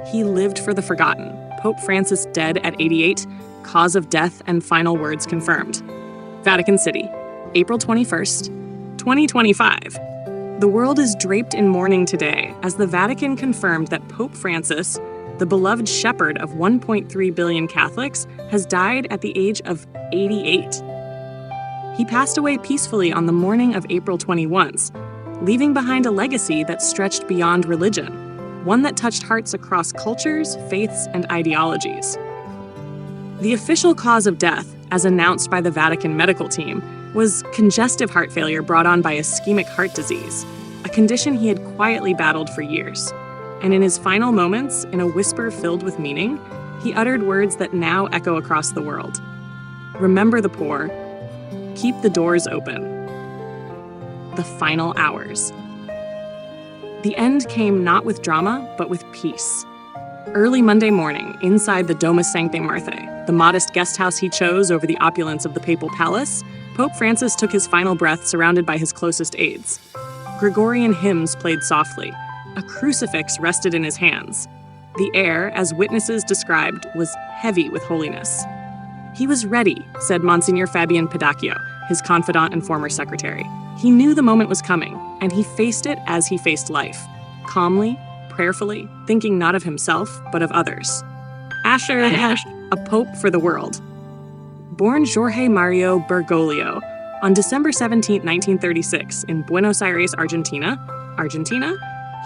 He lived for the forgotten. Pope Francis dead at 88, cause of death and final words confirmed. Vatican City, April 21st, 2025. The world is draped in mourning today as the Vatican confirmed that Pope Francis, the beloved shepherd of 1.3 billion Catholics, has died at the age of 88. He passed away peacefully on the morning of April 21st, leaving behind a legacy that stretched beyond religion, one that touched hearts across cultures, faiths, and ideologies. The official cause of death, as announced by the Vatican medical team, was congestive heart failure brought on by ischemic heart disease, a condition he had quietly battled for years. And in his final moments, in a whisper filled with meaning, he uttered words that now echo across the world. Remember the poor. Keep the doors open. The final hours. The end came not with drama, but with peace. Early Monday morning, inside the Domus Sanctae Marthae, the modest guest house he chose over the opulence of the papal palace, Pope Francis took his final breath surrounded by his closest aides. Gregorian hymns played softly. A crucifix rested in his hands. The air, as witnesses described, was heavy with holiness. He was ready, said Monsignor Fabian Pedacchio, his confidant and former secretary. He knew the moment was coming, and he faced it as he faced life, calmly, prayerfully, thinking not of himself, but of others. Asher, a pope for the world. Born Jorge Mario Bergoglio on December 17, 1936, in Buenos Aires, Argentina,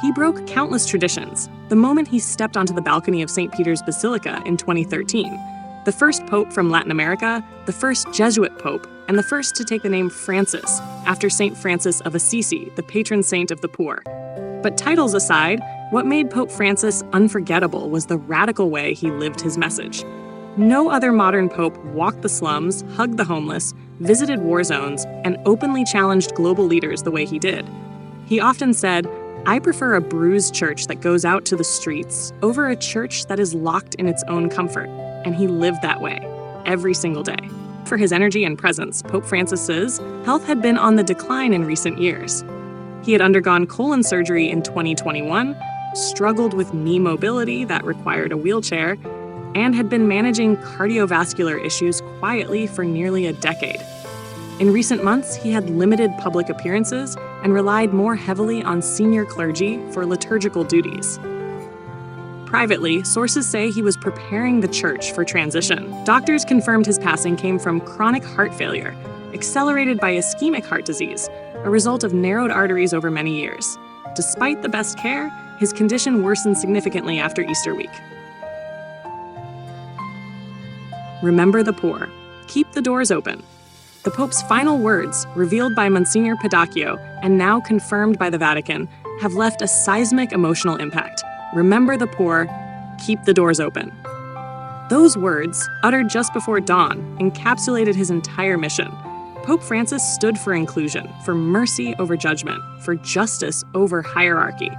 he broke countless traditions the moment he stepped onto the balcony of St. Peter's Basilica in 2013. The first pope from Latin America, the first Jesuit pope, and the first to take the name Francis, after St. Francis of Assisi, the patron saint of the poor. But titles aside, what made Pope Francis unforgettable was the radical way he lived his message. No other modern pope walked the slums, hugged the homeless, visited war zones, and openly challenged global leaders the way he did. He often said, "I prefer a bruised church that goes out to the streets over a church that is locked in its own comfort." And he lived that way, every single day. For his energy and presence, Pope Francis's health had been on the decline in recent years. He had undergone colon surgery in 2021, struggled with knee mobility that required a wheelchair, and had been managing cardiovascular issues quietly for nearly a decade. In recent months, he had limited public appearances and relied more heavily on senior clergy for liturgical duties. Privately, sources say he was preparing the church for transition. Doctors confirmed his passing came from chronic heart failure, accelerated by ischemic heart disease, a result of narrowed arteries over many years. Despite the best care, his condition worsened significantly after Easter week. Remember the poor. Keep the doors open. The Pope's final words, revealed by Monsignor Pedacchio and now confirmed by the Vatican, have left a seismic emotional impact. Remember the poor, keep the doors open. Those words, uttered just before dawn, encapsulated his entire mission. Pope Francis stood for inclusion, for mercy over judgment, for justice over hierarchy.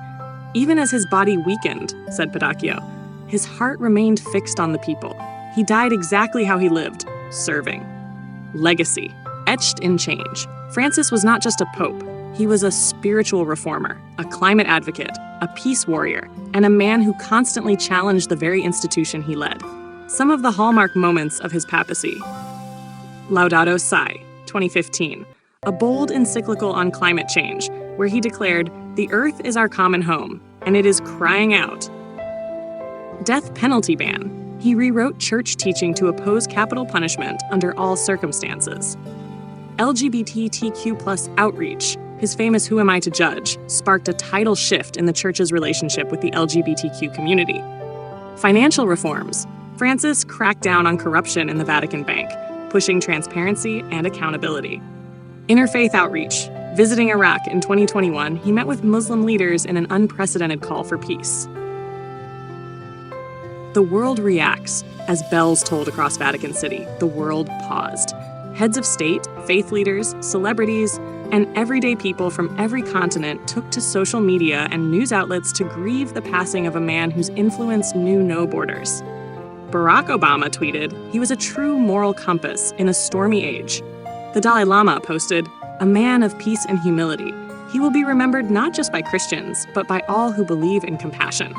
Even as his body weakened, said Pedacchio, his heart remained fixed on the people. He died exactly how he lived, serving. Legacy, etched in change. Francis was not just a pope. He was a spiritual reformer, a climate advocate, a peace warrior, and a man who constantly challenged the very institution he led. Some of the hallmark moments of his papacy. Laudato Si, 2015, a bold encyclical on climate change, where he declared, "The earth is our common home, and it is crying out." Death penalty ban. He rewrote church teaching to oppose capital punishment under all circumstances. LGBTQ+ outreach. His famous Who Am I to Judge sparked a tidal shift in the church's relationship with the LGBTQ community. Financial reforms. Francis cracked down on corruption in the Vatican Bank, pushing transparency and accountability. Interfaith outreach. Visiting Iraq in 2021, he met with Muslim leaders in an unprecedented call for peace. The world reacts. As bells tolled across Vatican City, the world paused. Heads of state, faith leaders, celebrities, and everyday people from every continent took to social media and news outlets to grieve the passing of a man whose influence knew no borders. Barack Obama tweeted, "He was a true moral compass in a stormy age." The Dalai Lama posted, "A man of peace and humility. He will be remembered not just by Christians, but by all who believe in compassion."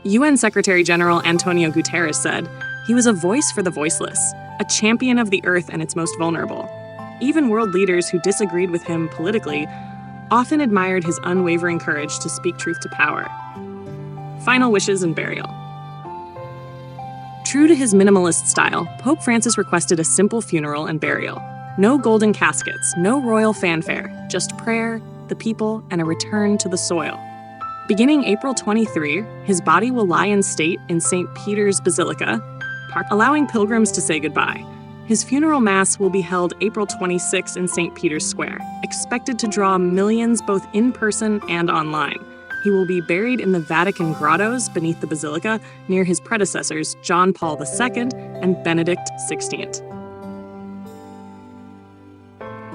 UN Secretary General Antonio Guterres said, "He was a voice for the voiceless, a champion of the earth and its most vulnerable." Even world leaders who disagreed with him politically often admired his unwavering courage to speak truth to power. Final wishes and burial. True to his minimalist style, Pope Francis requested a simple funeral and burial. No golden caskets, no royal fanfare, just prayer, the people, and a return to the soil. Beginning April 23, his body will lie in state in St. Peter's Basilica, allowing pilgrims to say goodbye. His funeral mass will be held April 26 in St. Peter's Square, expected to draw millions both in person and online. He will be buried in the Vatican grottos beneath the basilica near his predecessors John Paul II and Benedict XVI.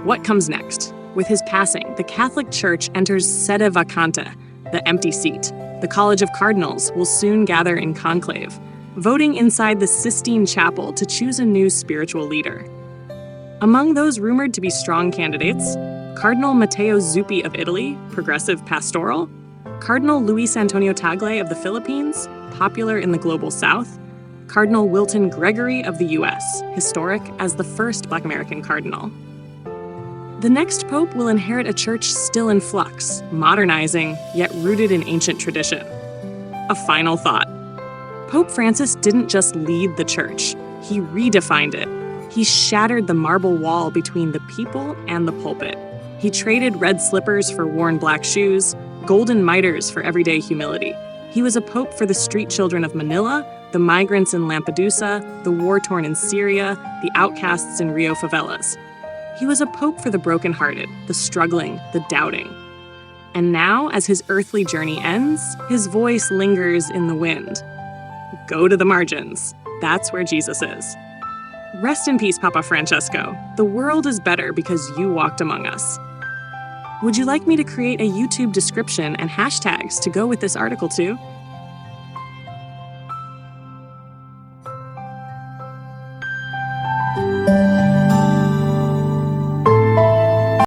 What comes next? With his passing, the Catholic Church enters sede vacante, the empty seat. The College of Cardinals will soon gather in conclave, voting inside the Sistine Chapel to choose a new spiritual leader. Among those rumored to be strong candidates, Cardinal Matteo Zuppi of Italy, progressive pastoral, Cardinal Luis Antonio Tagle of the Philippines, popular in the global south, Cardinal Wilton Gregory of the US, historic as the first Black American cardinal. The next pope will inherit a church still in flux, modernizing, yet rooted in ancient tradition. A final thought. Pope Francis didn't just lead the church, he redefined it. He shattered the marble wall between the people and the pulpit. He traded red slippers for worn black shoes, golden miters for everyday humility. He was a pope for the street children of Manila, the migrants in Lampedusa, the war-torn in Syria, the outcasts in Rio favelas. He was a pope for the brokenhearted, the struggling, the doubting. And now, as his earthly journey ends, his voice lingers in the wind. Go to the margins. That's where Jesus is. Rest in peace, Papa Francesco. The world is better because you walked among us. Would you like me to create a YouTube description and hashtags to go with this article too?